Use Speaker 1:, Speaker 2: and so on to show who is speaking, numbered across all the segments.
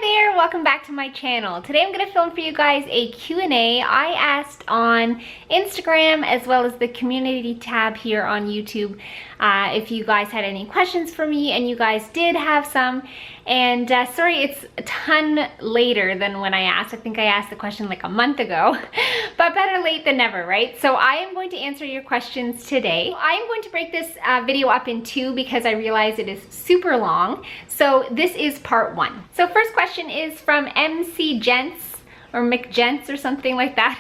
Speaker 1: there, welcome back to my channel. Today I'm going to film for you guys a Q&A. I asked on Instagram as well as the community tab here on YouTube if you guys had any questions for me, and you guys did have some. And sorry, it's a ton later than when I asked. I think I asked the question like a month ago, but better late than never, right? So I am going to answer your questions today. I am going to break this video up in two because I realize it is super long. So this is part one. So first question is from MC Gents or McGents or something like that.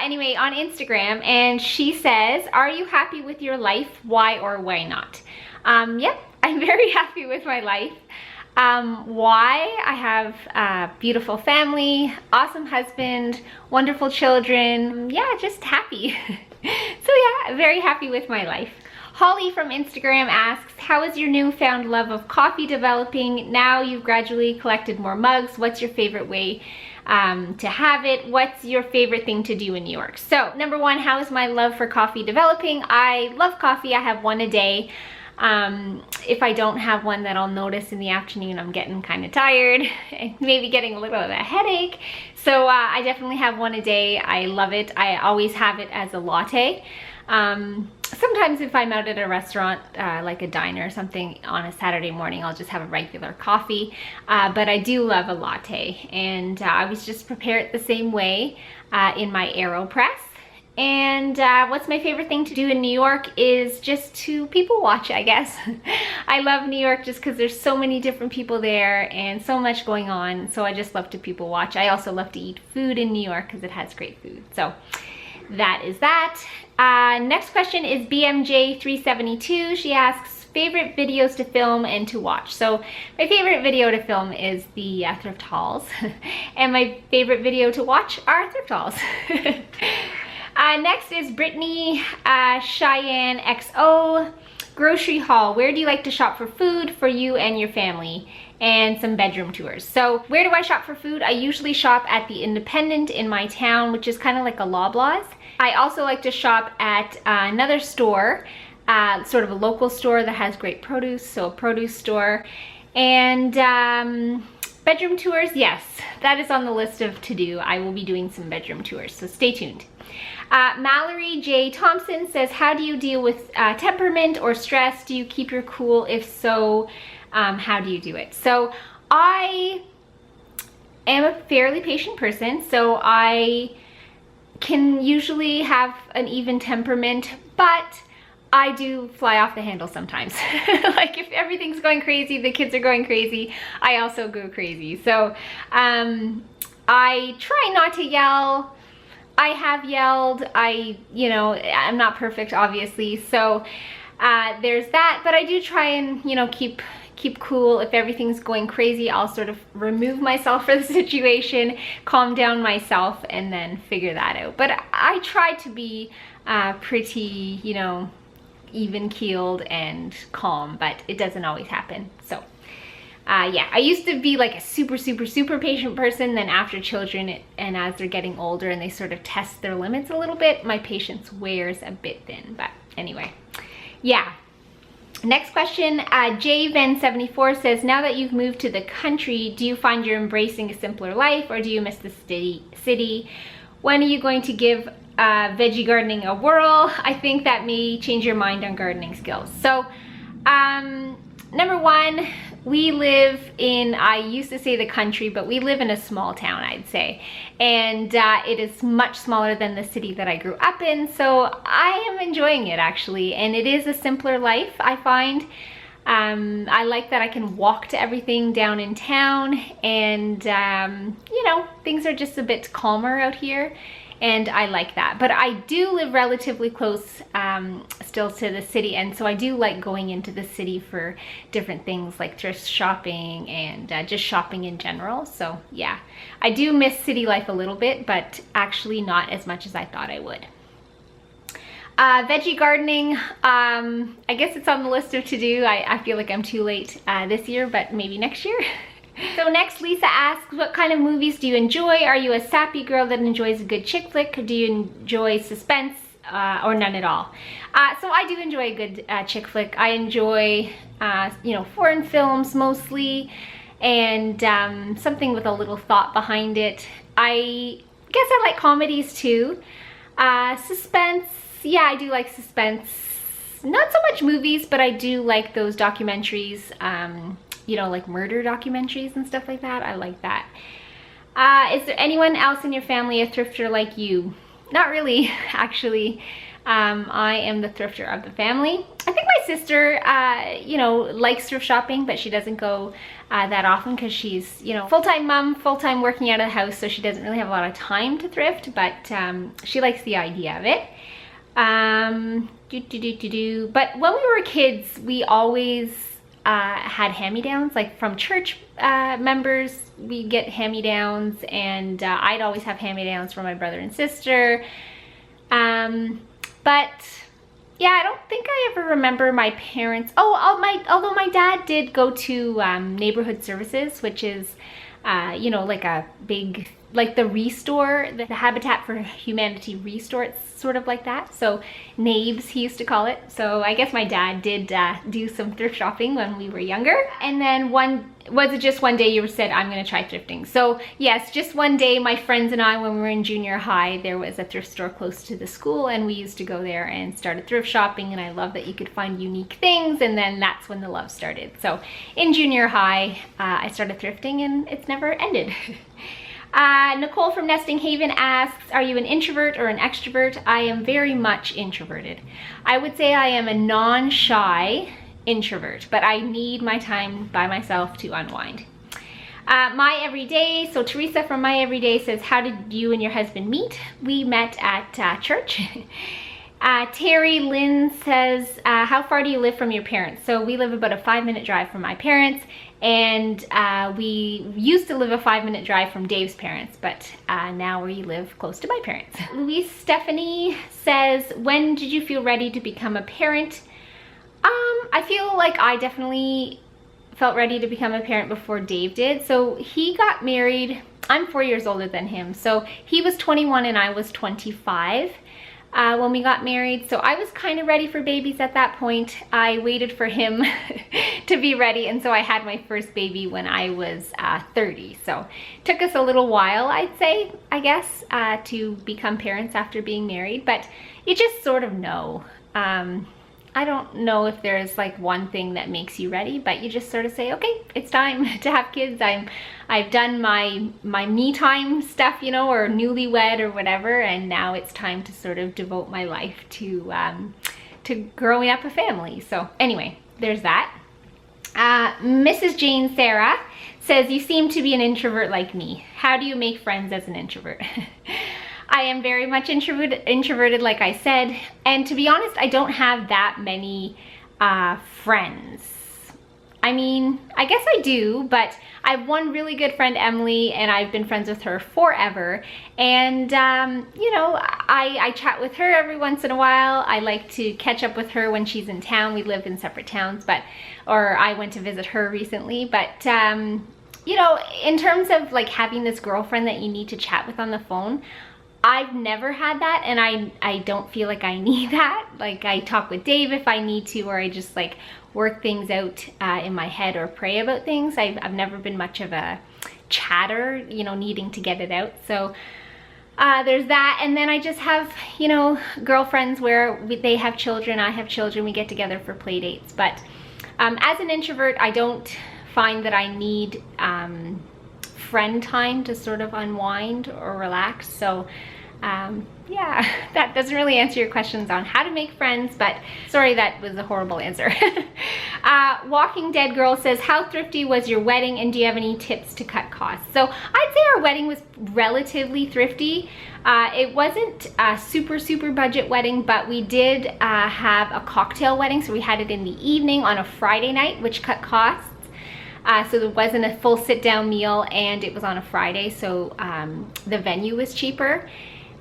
Speaker 1: Anyway, on Instagram, and she says, "Are you happy with your life? Why or why not?" Yep, I'm very happy with my life. Why? I have a beautiful family, awesome husband, wonderful children. Yeah, just happy. So yeah, very happy with my life. Holly from Instagram asks, "How is your newfound love of coffee developing? Now you've gradually collected more mugs. What's your favorite way to have it? What's your favorite thing to do in New York?" So number one, how is my love for coffee developing? I love coffee. I have one a day. If I don't have one, that I'll notice in the afternoon I'm getting kind of tired and maybe getting a little of a headache. So I definitely have one a day. I love it. I always have it as a latte. Sometimes if I'm out at a restaurant, like a diner or something on a Saturday morning, I'll just have a regular coffee. But I do love a latte, and I always just prepare it the same way in my AeroPress. And what's my favorite thing to do in New York is just to people watch, I guess. I love New York just because there's so many different people there and so much going on. So I just love to people watch. I also love to eat food in New York because it has great food. So that is that. Next question is BMJ372. She asks, favorite videos to film and to watch. So my favorite video to film is the thrift hauls. And my favorite video to watch are thrift hauls. Next is Brittany Cheyenne XO. Grocery haul. Where do you like to shop for food for you and your family? And some bedroom tours. So where do I shop for food? I usually shop at the Independent in my town, which is kind of like a Loblaws. I also like to shop at another store, sort of a local store that has great produce, so a produce store. And bedroom tours, yes, that is on the list of to do. I will be doing some bedroom tours, so stay tuned. Mallory J. Thompson says, how do you deal with temperament or stress? Do you keep your cool? If so, how do you do it? So I am a fairly patient person, so I can usually have an even temperament, but I do fly off the handle sometimes. Like if everything's going crazy, the kids are going crazy, I also go crazy. So I try not to yell. I have yelled. I'm not perfect, obviously. So there's that, but I do try and, keep cool. If everything's going crazy, I'll sort of remove myself from the situation, calm down myself, and then figure that out. But I try to be pretty, even keeled and calm, but it doesn't always happen. So yeah, I used to be like a super patient person. Then after children and as they're getting older and they sort of test their limits a little bit, my patience wears a bit thin. But anyway, yeah. Next question, JVen74 says, now that you've moved to the country, do you find you're embracing a simpler life, or do you miss the city? When are you going to give veggie gardening a whirl? I think that may change your mind on gardening skills. So number one, we live in, I used to say the country, but we live in a small town, I'd say. And it is much smaller than the city that I grew up in. So I am enjoying it, actually. And it is a simpler life, I find. I like that I can walk to everything down in town. And, things are just a bit calmer out here. And I like that. But I do live relatively close still to the city, and so I do like going into the city for different things like thrift shopping and just shopping in general. So yeah, I do miss city life a little bit, but actually not as much as I thought I would. Veggie gardening, I guess it's on the list of to do. I feel like I'm too late this year, but maybe next year. So next, Lisa asks, what kind of movies do you enjoy? Are you a sappy girl that enjoys a good chick flick? Do you enjoy suspense or none at all? So I do enjoy a good chick flick. I enjoy, foreign films mostly. and something with a little thought behind it. I guess I like comedies too. Suspense, yeah, I do like suspense. Not so much movies, but I do like those documentaries, you know, like murder documentaries and stuff like that. I like that. Is there anyone else in your family a thrifter like you? Not really, actually. I am the thrifter of the family. I think my sister, you know, likes thrift shopping, but she doesn't go that often because she's, you know, full-time mom, full-time working out of the house, so she doesn't really have a lot of time to thrift, but she likes the idea of it. But when we were kids, we always had hand-me-downs, like from church members. We get hand-me-downs, and I'd always have hand-me-downs for my brother and sister. But yeah, I don't think I ever remember my parents. Although my dad did go to neighborhood services, which is, you know, like a big, like the Restore, the Habitat for Humanity Restore. It's sort of like that. So NABES, he used to call it. So I guess my dad did do some thrift shopping when we were younger. And then was it just one day you said, I'm gonna try thrifting? So yes, just one day, my friends and I, when we were in junior high, there was a thrift store close to the school, and we used to go there and started thrift shopping, and I love that you could find unique things, and then that's when the love started. So in junior high, I started thrifting, and it's never ended. Nicole from Nesting Haven asks, are you an introvert or an extrovert? I am very much introverted. I would say I am a non-shy introvert, but I need my time by myself to unwind. My Everyday, so Teresa from My Everyday says, how did you and your husband meet? We met at church. Terry Lynn says, how far do you live from your parents? So we live about a 5-minute drive from my parents, and we used to live a 5-minute drive from Dave's parents, but now we live close to my parents. Louise Stephanie says, when did you feel ready to become a parent? I feel like I definitely felt ready to become a parent before Dave did. So he got married, I'm 4 years older than him, so he was 21 and I was 25. When we got married, so I was kind of ready for babies at that point. I waited for him to be ready, and so I had my first baby when I was 30. So it took us a little while, I'd say, I guess, to become parents after being married, but you just sort of know. I don't know if there's like one thing that makes you ready, but you just sort of say, okay, it's time to have kids. I've done my me time stuff, you know, or newlywed or whatever, and now it's time to sort of devote my life to growing up a family. So anyway, there's that. Mrs. Jane Sarah says, you seem to be an introvert like me. How do you make friends as an introvert? I am very much introverted, like I said, and to be honest, I don't have that many friends. I mean, I guess I do, but I have one really good friend, Emily, and I've been friends with her forever. And, you know, I chat with her every once in a while. I like to catch up with her when she's in town. We live in separate towns, or I went to visit her recently. But, you know, in terms of like having this girlfriend that you need to chat with on the phone, I've never had that, and I don't feel like I need that. Like, I talk with Dave if I need to, or I just like work things out in my head or pray about things. I've never been much of a chatter, you know, needing to get it out. So there's that. And then I just have, you know, girlfriends where they have children, I have children, we get together for play dates. But as an introvert, I don't find that I need friend time to sort of unwind or relax. So yeah, that doesn't really answer your questions on how to make friends, but sorry, that was a horrible answer. Walking Dead Girl says, how thrifty was your wedding, and do you have any tips to cut costs? So I'd say our wedding was relatively thrifty. It wasn't a super budget wedding, but we did have a cocktail wedding, so we had it in the evening on a Friday night, which cut costs. So there wasn't a full sit-down meal, and it was on a Friday, so the venue was cheaper.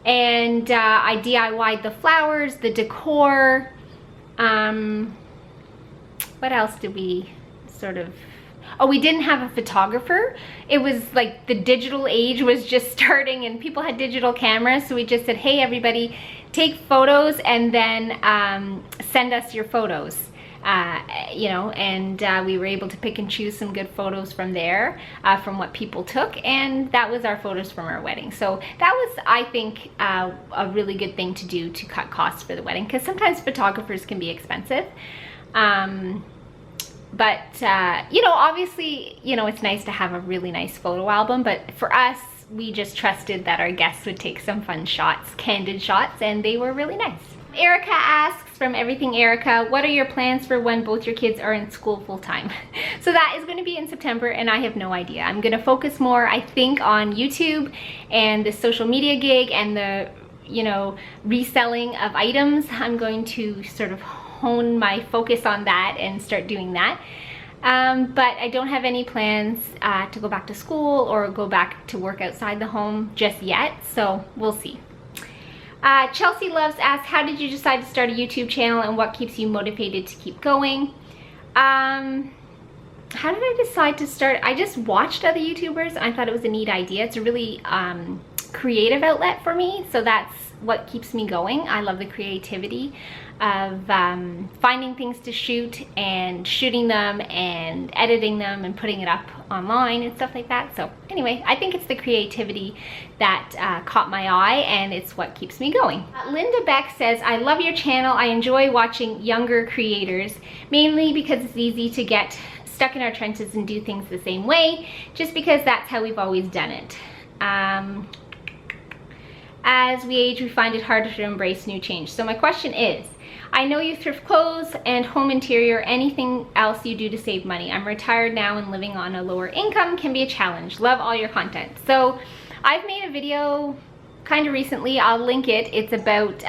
Speaker 1: And I DIY'd the flowers, the decor. What else did we sort of... Oh, we didn't have a photographer. It was like the digital age was just starting, and people had digital cameras, so we just said, hey, everybody, take photos and then send us your photos. you know, and we were able to pick and choose some good photos from there, from what people took, and that was our photos from our wedding. So that was, I think, a really good thing to do to cut costs for the wedding, because sometimes photographers can be expensive. But you know, obviously, you know, it's nice to have a really nice photo album, but for us, we just trusted that our guests would take some fun shots, candid shots, and they were really nice. Erica asks, from Everything Erica, what are your plans for when both your kids are in school full-time? So that is going to be in September, and I have no idea. I'm going to focus more, I think, on YouTube and the social media gig and the, you know, reselling of items. I'm going to sort of hone my focus on that and start doing that. But I don't have any plans to go back to school or go back to work outside the home just yet, so we'll see. Chelsea Loves asks, how did you decide to start a YouTube channel and what keeps you motivated to keep going? How did I decide to start? I just watched other YouTubers and I thought it was a neat idea. It's a really creative outlet for me, so that's what keeps me going. I love the creativity of finding things to shoot and shooting them and editing them and putting it up online and stuff like that. So anyway, I think it's the creativity that caught my eye, and it's what keeps me going. Linda Beck says, I love your channel. I enjoy watching younger creators, mainly because it's easy to get stuck in our trenches and do things the same way, just because that's how we've always done it. As we age, we find it harder to embrace new change. So my question is, I know you thrift clothes and home interior, anything else you do to save money. I'm retired now and living on a lower income can be a challenge. Love all your content. So I've made a video kind of recently, I'll link it. It's about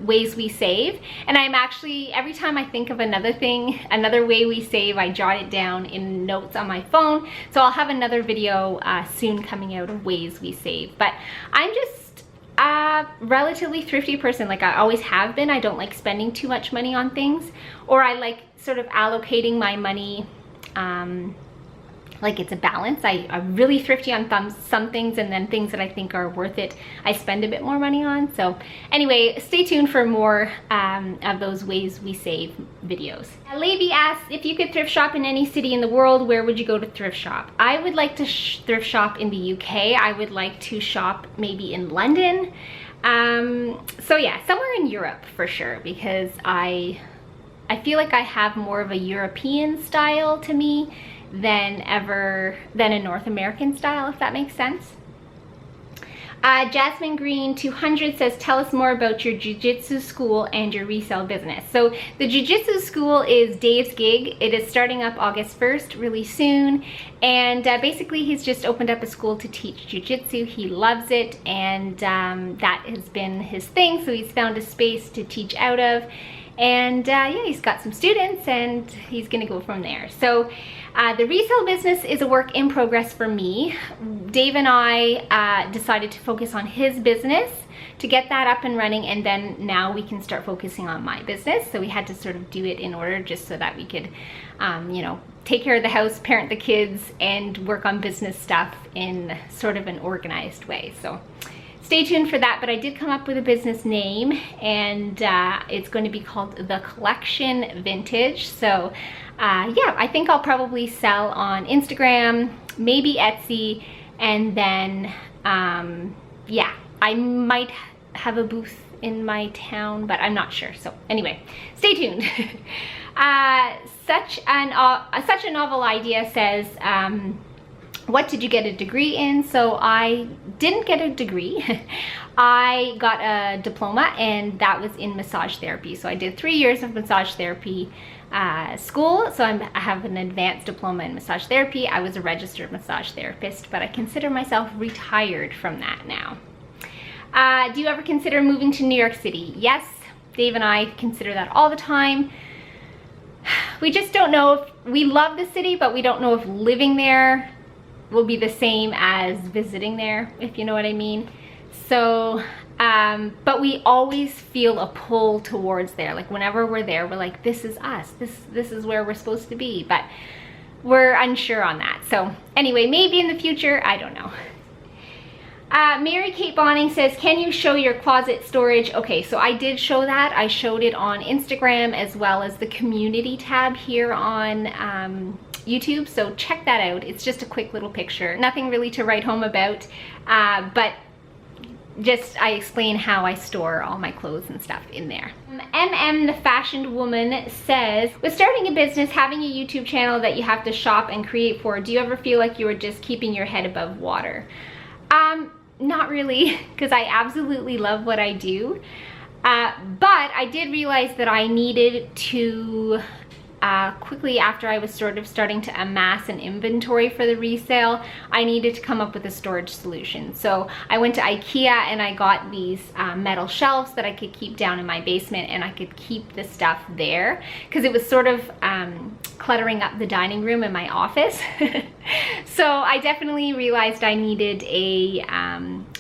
Speaker 1: ways we save. And I'm actually, every time I think of another thing, another way we save, I jot it down in notes on my phone. So I'll have another video soon coming out of ways we save. But I'm just relatively thrifty person, like I always have been. I don't like spending too much money on things, or I like sort of allocating my money like it's a balance. I'm really thrifty on some things, and then things that I think are worth it, I spend a bit more money on. So anyway, stay tuned for more of those ways we save videos. Levy asks, if you could thrift shop in any city in the world, where would you go to thrift shop? I would like to thrift shop in the UK. I would like to shop maybe in London. So yeah, somewhere in Europe for sure, because I feel like I have more of a European style to me than a North American style, if that makes sense. Jasmine Green 200 says, tell us more about your jiu-jitsu school and your resale business. So the jiu-jitsu school is Dave's gig. It is starting up August 1st, really soon. And basically he's just opened up a school to teach jiu-jitsu. He loves it, and that has been his thing. So he's found a space to teach out of. And yeah, he's got some students and he's gonna go from there. So the resale business is a work in progress for me. Dave and I decided to focus on his business to get that up and running, and then now we can start focusing on my business. So we had to sort of do it in order, just so that we could, you know, take care of the house, parent the kids, and work on business stuff in sort of an organized way. So stay tuned for that, but I did come up with a business name, and it's going to be called The Collection Vintage. So yeah, I think I'll probably sell on Instagram, maybe Etsy, and then yeah, I might have a booth in my town, but I'm not sure. So anyway, stay tuned. Such a novel idea says, what did you get a degree in? So I didn't get a degree. I got a diploma, and that was in massage therapy. So I did 3 years of massage therapy school. So I have an advanced diploma in massage therapy. I was a registered massage therapist, but I consider myself retired from that now. Do you ever consider moving to New York City? Yes, Dave and I consider that all the time. We just don't know if we love the city, but we don't know if living there will be the same as visiting there, if you know what I mean. So but we always feel a pull towards there. Like whenever we're there, we're like, this is us, this is where we're supposed to be, but we're unsure on that. So anyway, maybe in the future, I don't know. Mary Kate Bonning says, can you show your closet storage? Okay, so I did show that. I showed it on Instagram as well as the community tab here on YouTube, so check that out. It's just a quick little picture. Nothing really to write home about, but just I explain how I store all my clothes and stuff in there. The Fashioned Woman says, with starting a business, having a YouTube channel that you have to shop and create for, do you ever feel like you are just keeping your head above water? Not really, because I absolutely love what I do. But I did realize that I needed to quickly, after I was sort of starting to amass an inventory for the resale, I needed to come up with a storage solution. So I went to IKEA and I got these metal shelves that I could keep down in my basement, and I could keep the stuff there because it was sort of cluttering up the dining room in my office. So I definitely realized I needed a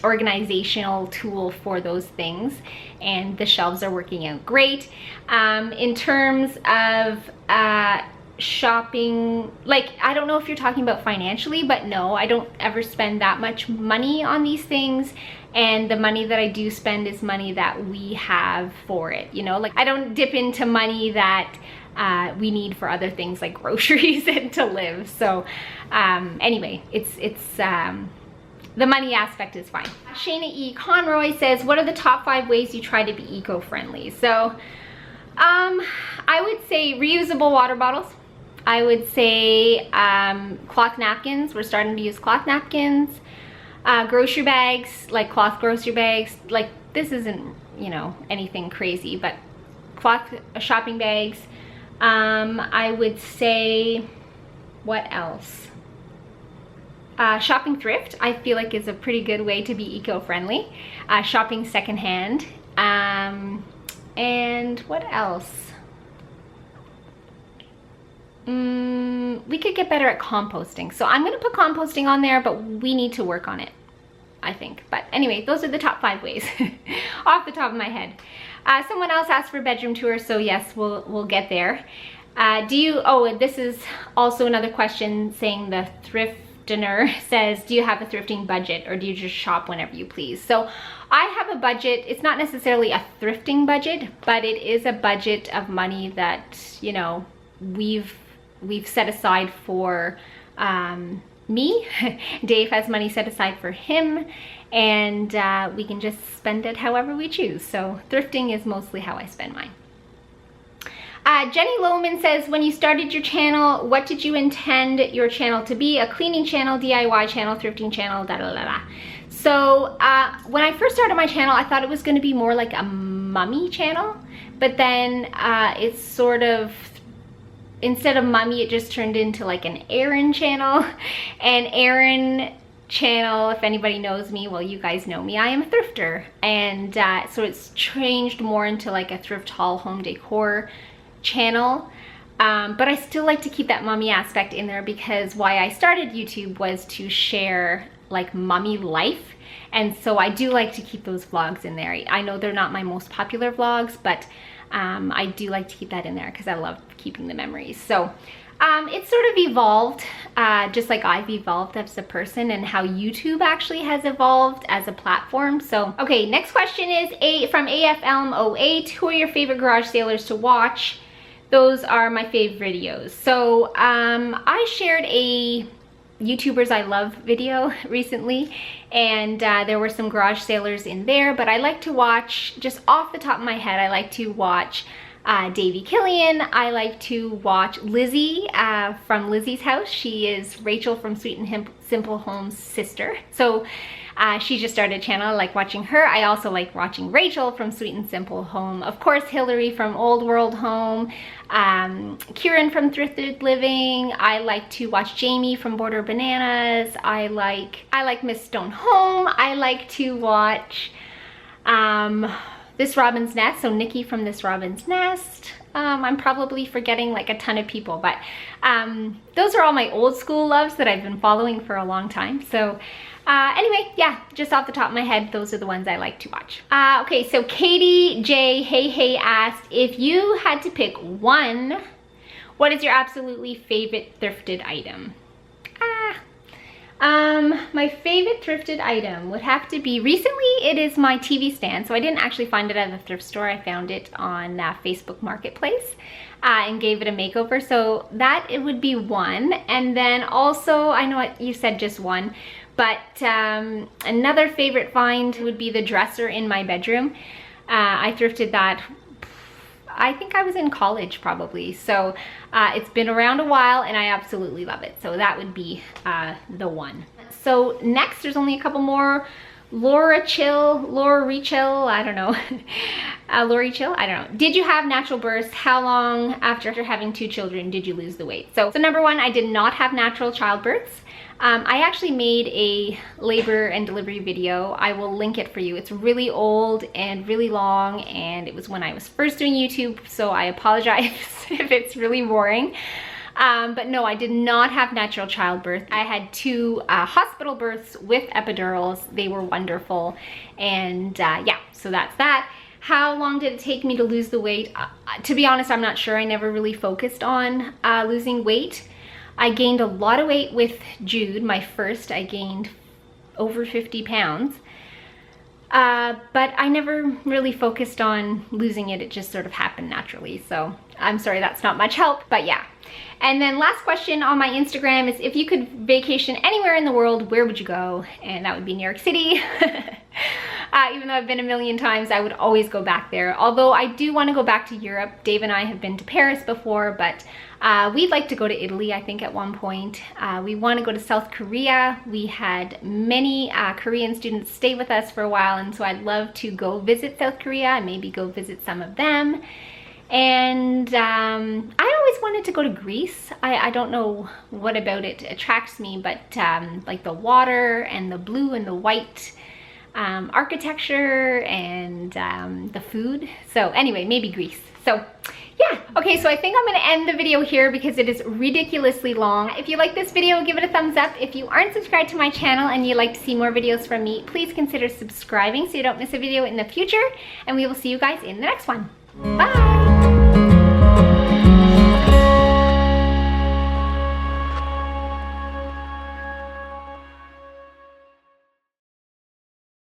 Speaker 1: organizational tool for those things, and the shelves are working out great. In terms of shopping, like, I don't know if you're talking about financially, but no, I don't ever spend that much money on these things, and the money that I do spend is money that we have for it, you know? Like, I don't dip into money that we need for other things like groceries and to live. So anyway, it's the money aspect is fine. Shayna E. Conroy says, what are the top 5 ways you try to be eco-friendly? So I would say reusable water bottles. I would say cloth napkins. We're starting to use cloth napkins. Grocery bags, like cloth grocery bags. Like, this isn't, you know, anything crazy, but cloth shopping bags. I would say, what else? Shopping thrift, I feel like, is a pretty good way to be eco-friendly. Shopping secondhand. And what else? We could get better at composting. So I'm going to put composting on there, but we need to work on it, I think. But anyway, those are the top 5 ways off the top of my head. Someone else asked for bedroom tours, so yes, we'll get there. Oh, this is also another question saying the Thriftener says, do you have a thrifting budget, or do you just shop whenever you please? So I have a budget. It's not necessarily a thrifting budget, but it is a budget of money that, you know, we've set aside for me. Dave has money set aside for him, and we can just spend it however we choose. So thrifting is mostly how I spend mine. Jenny Lohman says, when you started your channel, what did you intend your channel to be? A cleaning channel, DIY channel, thrifting channel, da da da da. So when I first started my channel, I thought it was going to be more like a mummy channel, but then it's sort of, instead of mummy, it just turned into like an Erin channel. And Erin channel, if anybody knows me, well, you guys know me, I am a thrifter, and so it's changed more into like a thrift haul home decor channel. But I still like to keep that mummy aspect in there, because why I started YouTube was to share like mummy life, and so I do like to keep those vlogs in there. I know they're not my most popular vlogs, but I do like to keep that in there because I love keeping the memories. So it's sort of evolved, just like I've evolved as a person, and how YouTube actually has evolved as a platform. So, okay, next question is from AFLM08. Who are your favorite garage sailors to watch? Those are my favorite videos. So I shared a YouTubers I love video recently, and there were some garage sailors in there, but I like to watch, just off the top of my head, I like to watch Davy Killian. I like to watch Lizzie from Lizzie's House. She is Rachel from Sweet and Simple Home's sister. So she just started a channel. I like watching her. I also like watching Rachel from Sweet and Simple Home. Of course, Hillary from Old World Home. Kieran from Thrifted Living. I like to watch Jamie from Border Bananas. I like Miss Stone Home. I like to watch This Robin's Nest, so Nikki from This Robin's Nest. I'm probably forgetting like a ton of people, but those are all my old school loves that I've been following for a long time. So anyway, yeah, just off the top of my head, those are the ones I like to watch. Okay, so Katie J. Hey asked, if you had to pick one, what is your absolutely favorite thrifted item? My favorite thrifted item would have to be, recently it is my TV stand. So I didn't actually find it at the thrift store. I found it on Facebook Marketplace and gave it a makeover. So that it would be one. And then also, I know you said just one, but another favorite find would be the dresser in my bedroom. I thrifted that, I think I was in college probably. So it's been around a while and I absolutely love it. So that would be the one. So next, there's only a couple more. Laura Rechill, I don't know. Lori Chill, I don't know. Did you have natural births? How long after having 2 children did you lose the weight? So number one, I did not have natural childbirths. I actually made a labor and delivery video. I will link it for you. It's really old and really long, and it was when I was first doing YouTube, so I apologize if it's really boring. But no, I did not have natural childbirth. I had 2 hospital births with epidurals. They were wonderful. And yeah, so that's that. How long did it take me to lose the weight? To be honest, I'm not sure. I never really focused on losing weight. I gained a lot of weight with Jude, my first. I gained over 50 pounds. But I never really focused on losing it. It just sort of happened naturally. So I'm sorry, that's not much help, but yeah. And then last question on my Instagram is, if you could vacation anywhere in the world, where would you go? And that would be New York City. Even though I've been a million times, I would always go back there. Although I do want to go back to Europe. Dave and I have been to Paris before, but we'd like to go to Italy, I think, at one point. We want to go to South Korea. We had many Korean students stay with us for a while, and so I'd love to go visit South Korea and maybe go visit some of them. And I always wanted to go to Greece. I don't know what about it attracts me, but like the water and the blue and the white architecture and the food. So anyway, maybe Greece. So yeah, okay, so I think I'm gonna end the video here because it is ridiculously long. If you like this video, give it a thumbs up. If you aren't subscribed to my channel and you'd like to see more videos from me, please consider subscribing so you don't miss a video in the future. And we will see you guys in the next one. Bye!